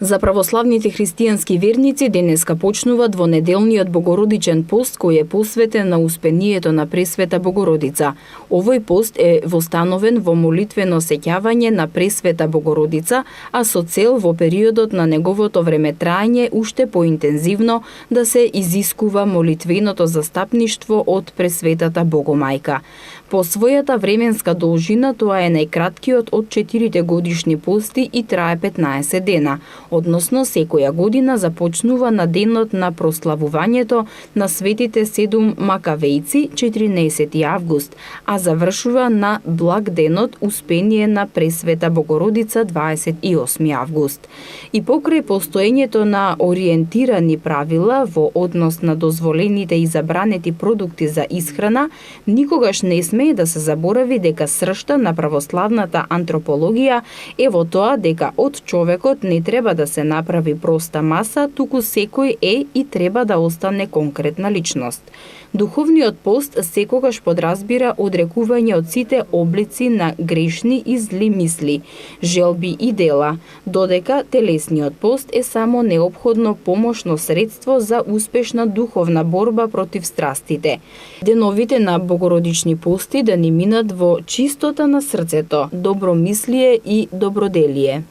За православните христијански верници денеска почнува двонеделниот Богородичен пост кој е посветен на успението на Пресвета Богородица. Овој пост е востановен во молитвено сеќавање на Пресвета Богородица, а со цел во периодот на неговото времетраење уште поинтензивно да се изискува молитвеното застапништво од Пресветата Богомајка. По својата временска должина тоа е најкраткиот од 4 годишни пости и трае 15 дена, односно секоја година започнува на денот на прославувањето на светите 7 Макавејци 14 август, а завршува на Благденот Успение на Пресвета Богородица 28 август. И покрај постоењето на ориентирани правила во однос на дозволените и забранети продукти за исхрана, никогаш не сме да се заборави дека сршта на православната антропологија е во тоа дека од човекот не треба да се направи проста маса, туку секој е и треба да остане конкретна личност. Духовниот пост секогаш подразбира одрекување од сите облици на грешни и зли мисли, желби и дела, додека телесниот пост е само неопходно помошно средство за успешна духовна борба против страстите. Деновите на богородични пости да ни минат во чистота на срцето, добромислие и доброделие.